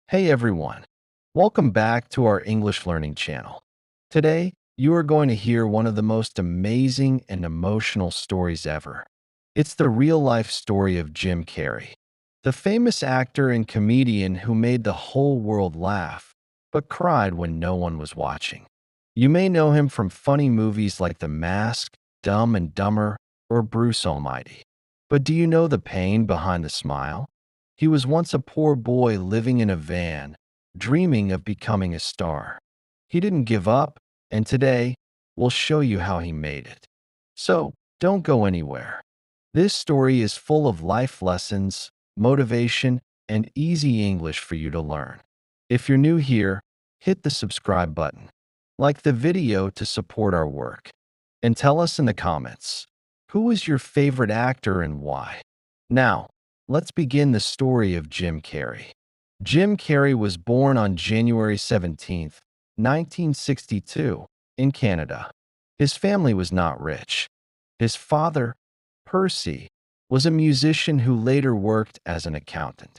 Hey everyone, welcome back to our English learning channel. Today, you are going to hear one of the most amazing and emotional stories ever. It's the real-life story of Jim Carrey, the famous actor and comedian who made the whole world laugh, but cried when no one was watching. You may know him from funny movies like The Mask, Dumb and Dumber, or Bruce Almighty. But do you know the pain behind the smile? He was once a poor boy living in a van, dreaming of becoming a star. He didn't give up, and today we'll show you how he made it. So, don't go anywhere. This story is full of life lessons, motivation, and easy English for you to learn. If you're new here, hit the subscribe button, like the video to support our work, and tell us in the comments, who is your favorite actor and why? Now, let's begin the story of Jim Carrey. Jim Carrey was born on January 17th, 1962, in Canada. His family was not rich. His father, Percy, was a musician who later worked as an accountant.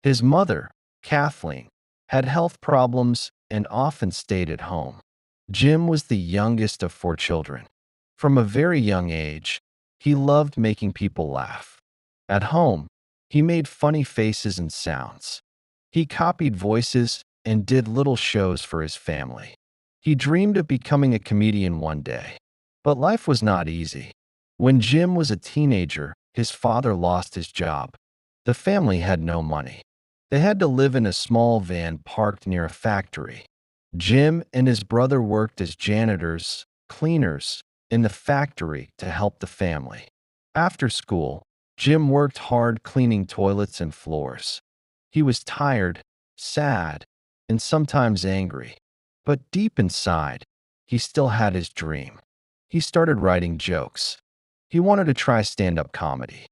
His mother, Kathleen, had health problems and often stayed at home. Jim was the youngest of four children. From a very young age, he loved making people laugh. At home, he made funny faces and sounds. He copied voices and did little shows for his family. He dreamed of becoming a comedian one day. But life was not easy. When Jim was a teenager, his father lost his job. The family had no money. They had to live in a small van parked near a factory. Jim and his brother worked as janitors, cleaners, in the factory to help the family. After school, Jim worked hard cleaning toilets and floors. He was tired, sad, and sometimes angry. But deep inside, he still had his dream. He started writing jokes. He wanted to try stand-up comedy.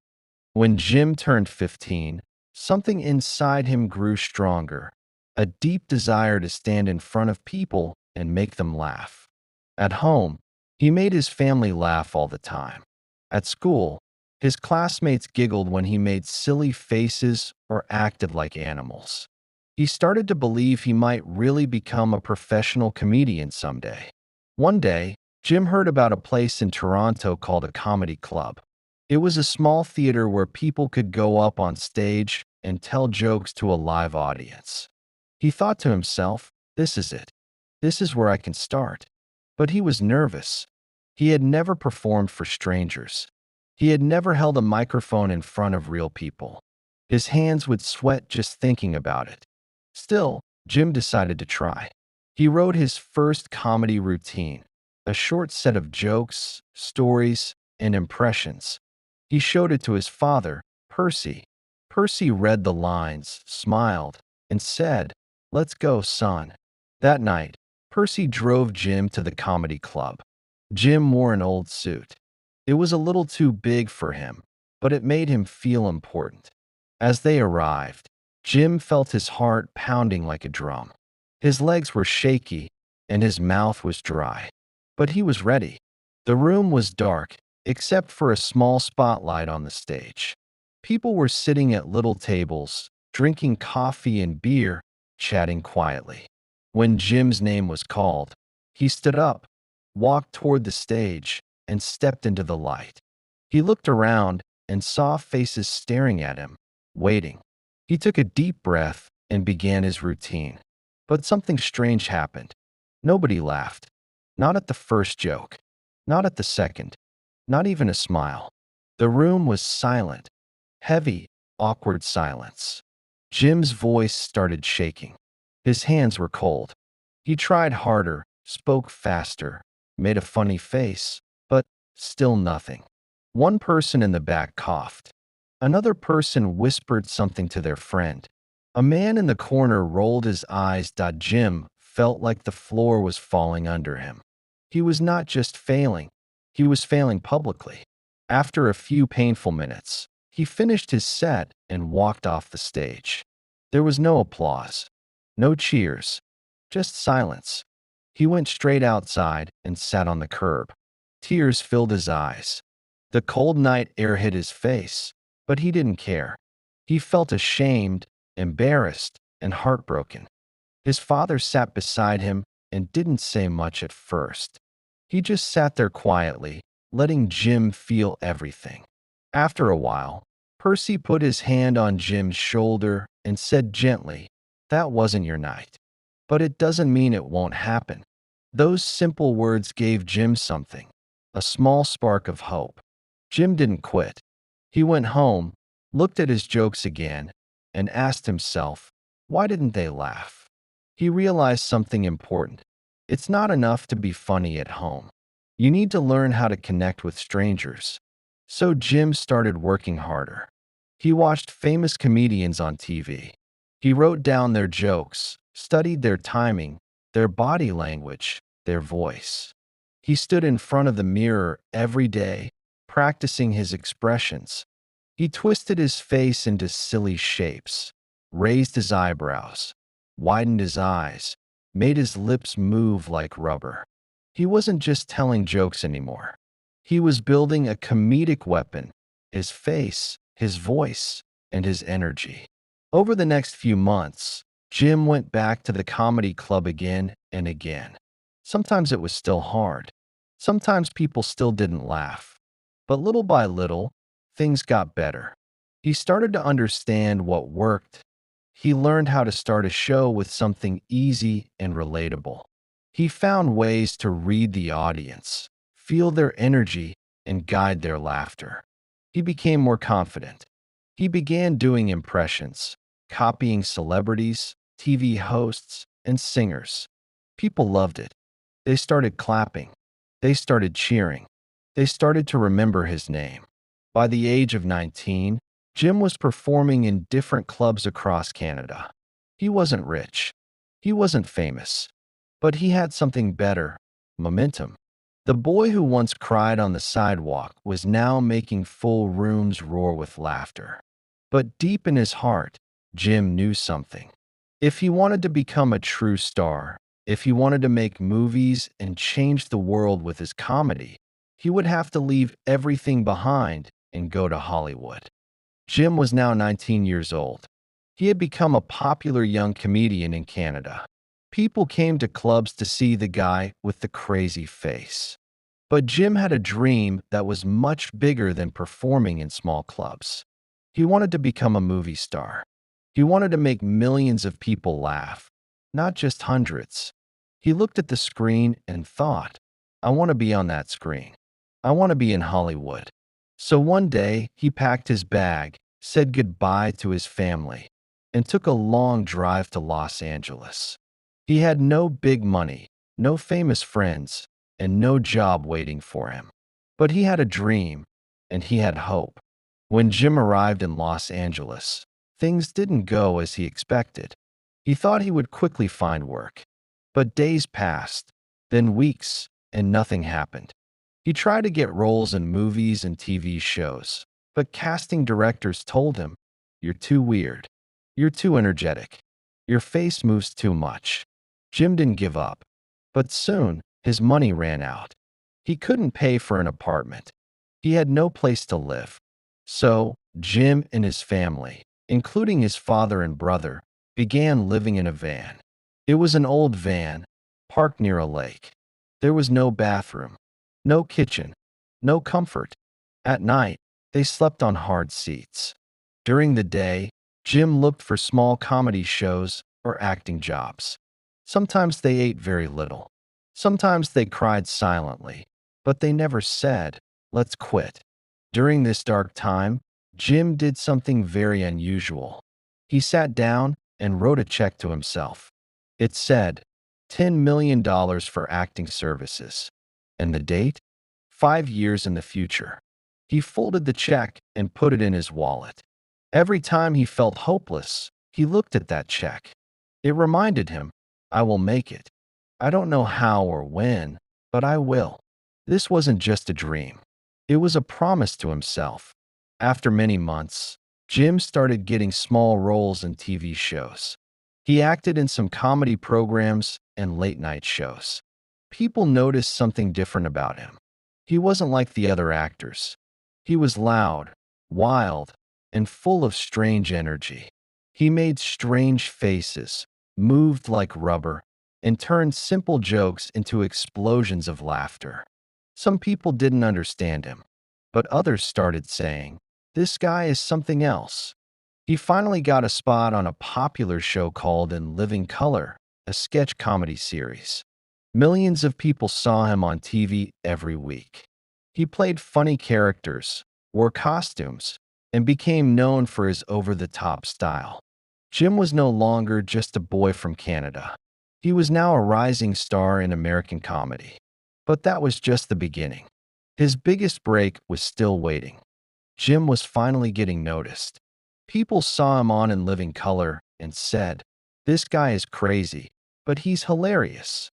When Jim turned 15, something inside him grew stronger, a deep desire to stand in front of people and make them laugh. At home, he made his family laugh all the time. At school, his classmates giggled when he made silly faces or acted like animals. He started to believe he might really become a professional comedian someday. One day, Jim heard about a place in Toronto called a comedy club. It was a small theater where people could go up on stage and tell jokes to a live audience. He thought to himself, this is it. This is where I can start. But he was nervous. He had never performed for strangers. He had never held a microphone in front of real people. His hands would sweat just thinking about it. Still, Jim decided to try. He wrote his first comedy routine, a short set of jokes, stories, and impressions. He showed it to his father, Percy. Percy read the lines, smiled, and said, "Let's go, son." That night, Percy drove Jim to the comedy club. Jim wore an old suit. It was a little too big for him, but it made him feel important. As they arrived, Jim felt his heart pounding like a drum. His legs were shaky, and his mouth was dry. But he was ready. The room was dark, except for a small spotlight on the stage. People were sitting at little tables, drinking coffee and beer, chatting quietly. When Jim's name was called, he stood up, walked toward the stage, and stepped into the light. He looked around and saw faces staring at him, waiting. He took a deep breath and began his routine. But something strange happened. Nobody laughed. Not at the first joke. Not at the second. Not even a smile. The room was silent. Heavy, awkward silence. Jim's voice started shaking. His hands were cold. He tried harder, spoke faster, made a funny face, but still nothing. One person in the back coughed. Another person whispered something to their friend. A man in the corner rolled his eyes. Jim felt like the floor was falling under him. He was not just failing, he was failing publicly. After a few painful minutes, he finished his set and walked off the stage. There was no applause, no cheers, just silence. He went straight outside and sat on the curb. Tears filled his eyes. The cold night air hit his face, but he didn't care. He felt ashamed, embarrassed, and heartbroken. His father sat beside him and didn't say much at first. He just sat there quietly, letting Jim feel everything. After a while, Percy put his hand on Jim's shoulder and said gently, "That wasn't your night. But it doesn't mean it won't happen." Those simple words gave Jim something, a small spark of hope. Jim didn't quit. He went home, looked at his jokes again, and asked himself, why didn't they laugh? He realized something important. It's not enough to be funny at home. You need to learn how to connect with strangers. So Jim started working harder. He watched famous comedians on TV. He wrote down their jokes, studied their timing, their body language, their voice. He stood in front of the mirror every day, practicing his expressions. He twisted his face into silly shapes, raised his eyebrows, widened his eyes, made his lips move like rubber. He wasn't just telling jokes anymore. He was building a comedic weapon, his face, his voice, and his energy. Over the next few months, Jim went back to the comedy club again and again. Sometimes it was still hard. Sometimes people still didn't laugh. But little by little, things got better. He started to understand what worked. He learned how to start a show with something easy and relatable. He found ways to read the audience, feel their energy, and guide their laughter. He became more confident. He began doing impressions, copying celebrities, TV hosts, and singers. People loved it. They started clapping. They started cheering. They started to remember his name. By the age of 19, Jim was performing in different clubs across Canada. He wasn't rich. He wasn't famous. But he had something better: momentum. The boy who once cried on the sidewalk was now making full rooms roar with laughter. But deep in his heart, Jim knew something. If he wanted to become a true star, if he wanted to make movies and change the world with his comedy, he would have to leave everything behind and go to Hollywood. Jim was now 19 years old. He had become a popular young comedian in Canada. People came to clubs to see the guy with the crazy face. But Jim had a dream that was much bigger than performing in small clubs. He wanted to become a movie star. He wanted to make millions of people laugh, not just hundreds. He looked at the screen and thought, I want to be on that screen. I want to be in Hollywood. So one day, he packed his bag, said goodbye to his family, and took a long drive to Los Angeles. He had no big money, no famous friends, and no job waiting for him. But he had a dream, and he had hope. When Jim arrived in Los Angeles, things didn't go as he expected. He thought he would quickly find work. But days passed, then weeks, and nothing happened. He tried to get roles in movies and TV shows, but casting directors told him, "You're too weird. You're too energetic. Your face moves too much." Jim didn't give up, but soon his money ran out. He couldn't pay for an apartment. He had no place to live. So Jim and his family, including his father and brother, began living in a van. It was an old van, parked near a lake. There was no bathroom, no kitchen, no comfort. At night, they slept on hard seats. During the day, Jim looked for small comedy shows or acting jobs. Sometimes they ate very little. Sometimes they cried silently, but they never said, "Let's quit." During this dark time, Jim did something very unusual. He sat down and wrote a check to himself. It said, $10 million for acting services. And the date? 5 years in the future. He folded the check and put it in his wallet. Every time he felt hopeless, he looked at that check. It reminded him, I will make it. I don't know how or when, but I will. This wasn't just a dream. It was a promise to himself. After many months, Jim started getting small roles in TV shows. He acted in some comedy programs and late-night shows. People noticed something different about him. He wasn't like the other actors. He was loud, wild, and full of strange energy. He made strange faces, moved like rubber, and turned simple jokes into explosions of laughter. Some people didn't understand him, but others started saying, "This guy is something else." He finally got a spot on a popular show called In Living Color, a sketch comedy series. Millions of people saw him on TV every week. He played funny characters, wore costumes, and became known for his over-the-top style. Jim was no longer just a boy from Canada. He was now a rising star in American comedy. But that was just the beginning. His biggest break was still waiting. Jim was finally getting noticed. People saw him on In Living Color and said, "This guy is crazy, but he's hilarious."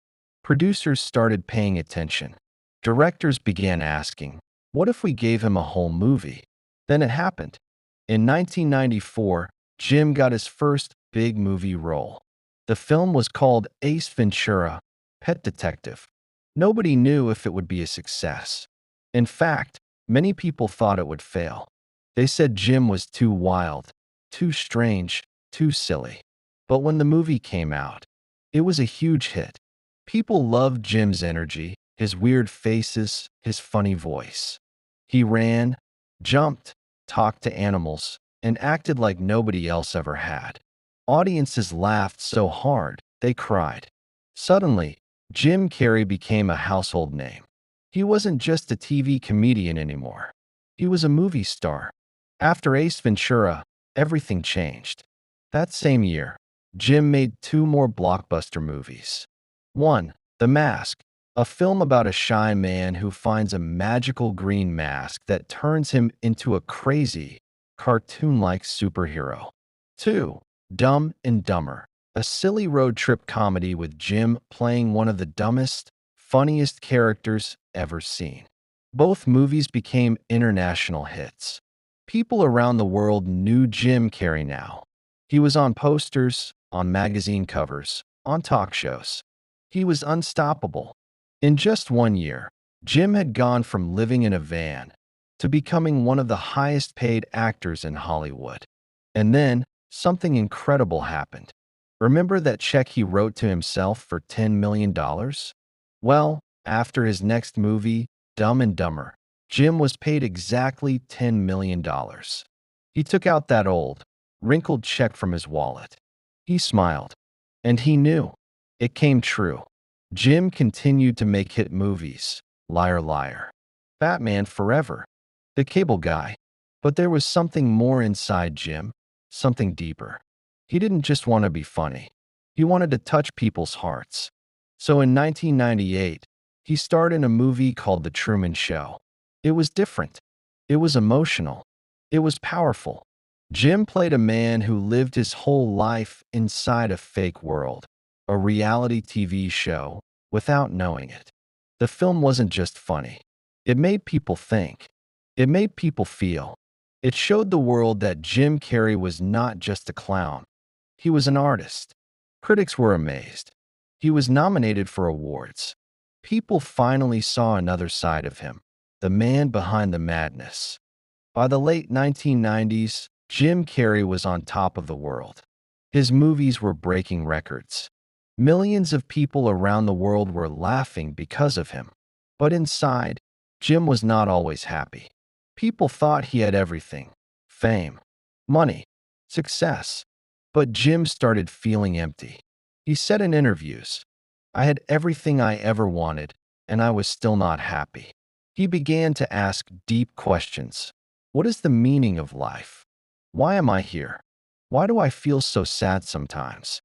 Producers started paying attention. Directors began asking, "What if we gave him a whole movie?" Then it happened. In 1994, Jim got his first big movie role. The film was called Ace Ventura, Pet Detective. Nobody knew if it would be a success. In fact, many people thought it would fail. They said Jim was too wild, too strange, too silly. But when the movie came out, it was a huge hit. People loved Jim's energy, his weird faces, his funny voice. He ran, jumped, talked to animals, and acted like nobody else ever had. Audiences laughed so hard, they cried. Suddenly, Jim Carrey became a household name. He wasn't just a TV comedian anymore. He was a movie star. After Ace Ventura, everything changed. That same year, Jim made two more blockbuster movies. One, The Mask, a film about a shy man who finds a magical green mask that turns him into a crazy, cartoon-like superhero. Two, Dumb and Dumber, a silly road trip comedy with Jim playing one of the dumbest, funniest characters ever seen. Both movies became international hits. People around the world knew Jim Carrey now. He was on posters, on magazine covers, on talk shows. He was unstoppable. In just 1 year, Jim had gone from living in a van to becoming one of the highest paid actors in Hollywood. And then, something incredible happened. Remember that check he wrote to himself for $10 million? Well, after his next movie, Dumb and Dumber, Jim was paid exactly $10 million. He took out that old, wrinkled check from his wallet. He smiled, and he knew. It came true. Jim continued to make hit movies, Liar Liar, Batman Forever, The Cable Guy. But there was something more inside Jim, something deeper. He didn't just want to be funny. He wanted to touch people's hearts. So in 1998, he starred in a movie called The Truman Show. It was different. It was emotional. It was powerful. Jim played a man who lived his whole life inside a fake world, a reality TV show, without knowing it. The film wasn't just funny. It made people think. It made people feel. It showed the world that Jim Carrey was not just a clown. He was an artist. Critics were amazed. He was nominated for awards. People finally saw another side of him, the man behind the madness. By the late 1990s, Jim Carrey was on top of the world. His movies were breaking records. Millions of people around the world were laughing because of him. But inside, Jim was not always happy. People thought he had everything: fame, money, success. But Jim started feeling empty. He said in interviews, "I had everything I ever wanted, and I was still not happy." He began to ask deep questions. What is the meaning of life? Why am I here? Why do I feel so sad sometimes?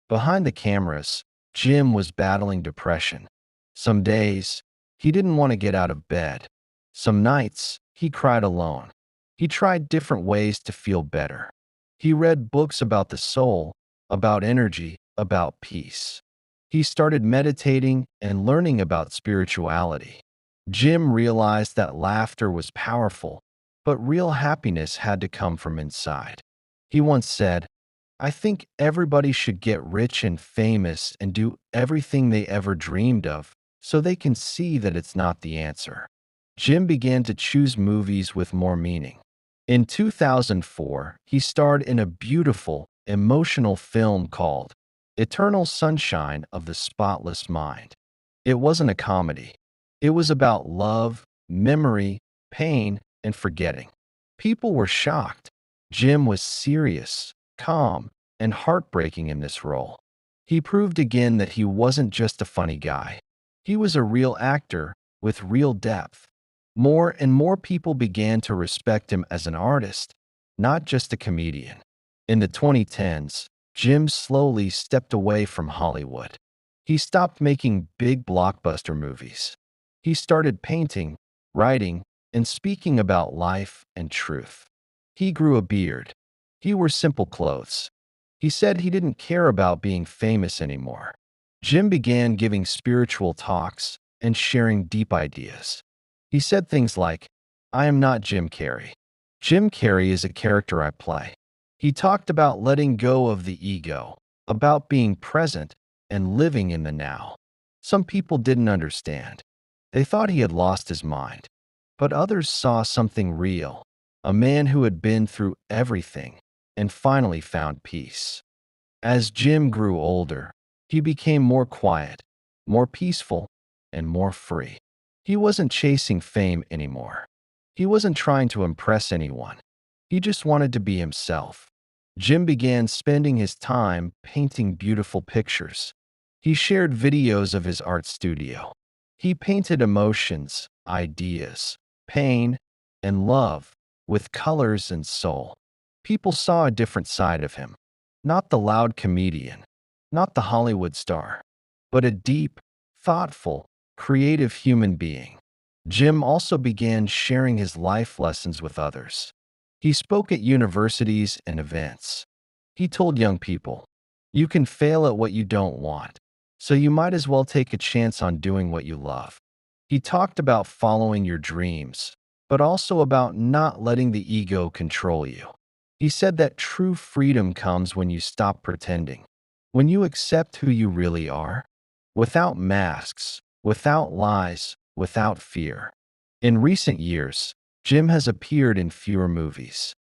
Behind the cameras, Jim was battling depression. Some days, he didn't want to get out of bed. Some nights, he cried alone. He tried different ways to feel better. He read books about the soul, about energy, about peace. He started meditating and learning about spirituality. Jim realized that laughter was powerful, but real happiness had to come from inside. He once said, "I think everybody should get rich and famous and do everything they ever dreamed of so they can see that it's not the answer." Jim began to choose movies with more meaning. In 2004, he starred in a beautiful emotional film called Eternal Sunshine of the Spotless Mind. It wasn't a comedy. It was about love, memory, pain, and forgetting. People were shocked. Jim was serious, calm, and heartbreaking in this role. He proved again that he wasn't just a funny guy. He was a real actor with real depth. More and more people began to respect him as an artist, not just a comedian. In the 2010s, Jim slowly stepped away from Hollywood. He stopped making big blockbuster movies. He started painting, writing, and speaking about life and truth. He grew a beard. He wore simple clothes. He said he didn't care about being famous anymore. Jim began giving spiritual talks and sharing deep ideas. He said things like, "I am not Jim Carrey. Jim Carrey is a character I play." He talked about letting go of the ego, about being present and living in the now. Some people didn't understand. They thought he had lost his mind. But others saw something real, a man who had been through everything and finally found peace. As Jim grew older, he became more quiet, more peaceful, and more free. He wasn't chasing fame anymore. He wasn't trying to impress anyone. He just wanted to be himself. Jim began spending his time painting beautiful pictures. He shared videos of his art studio. He painted emotions, ideas, pain, and love with colors and soul. People saw a different side of him. Not the loud comedian, not the Hollywood star, but a deep, thoughtful, creative human being. Jim also began sharing his life lessons with others. He spoke at universities and events. He told young people, "You can fail at what you don't want, so you might as well take a chance on doing what you love." He talked about following your dreams, but also about not letting the ego control you. He said that true freedom comes when you stop pretending, when you accept who you really are, without masks, without lies, without fear. In recent years, Jim has appeared in fewer movies.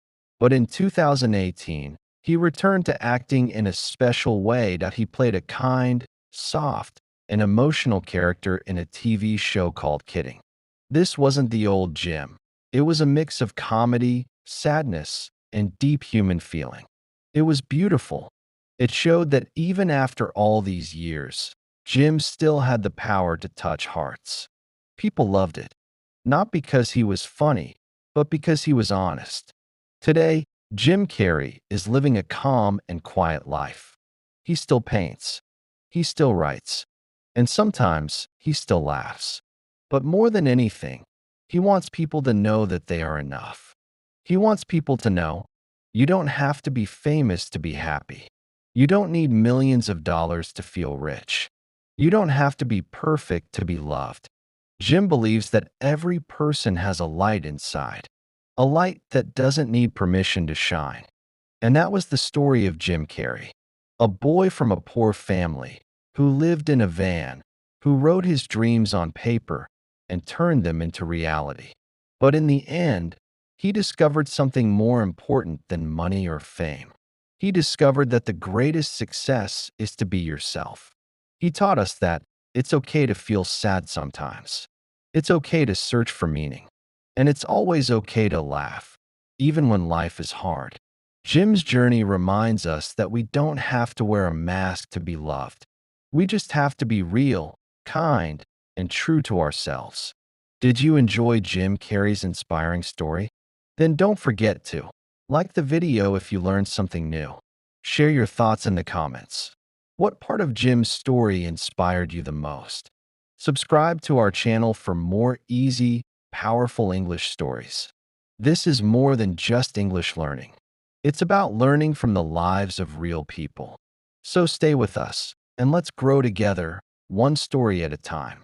But in 2018, he returned to acting in a special way that he played a kind, soft, and emotional character in a TV show called Kidding. This wasn't the old Jim. It was a mix of comedy, sadness, and deep human feeling. It was beautiful. It showed that even after all these years, Jim still had the power to touch hearts. People loved it, not because he was funny, but because he was honest. Today, Jim Carrey is living a calm and quiet life. He still paints. He still writes. And sometimes he still laughs. But more than anything, he wants people to know that they are enough. He wants people to know, you don't have to be famous to be happy. You don't need millions of dollars to feel rich. You don't have to be perfect to be loved. Jim believes that every person has a light inside, a light that doesn't need permission to shine. And that was the story of Jim Carrey, a boy from a poor family who lived in a van, who wrote his dreams on paper and turned them into reality. But in the end, he discovered something more important than money or fame. He discovered that the greatest success is to be yourself. He taught us that it's okay to feel sad sometimes. It's okay to search for meaning. And it's always okay to laugh, even when life is hard. Jim's journey reminds us that we don't have to wear a mask to be loved. We just have to be real, kind, and true to ourselves. Did you enjoy Jim Carrey's inspiring story? Then don't forget to like the video if you learned something new. Share your thoughts in the comments. What part of Jim's story inspired you the most? Subscribe to our channel for more easy, powerful English stories. This is more than just English learning. It's about learning from the lives of real people. So stay with us, and let's grow together, one story at a time.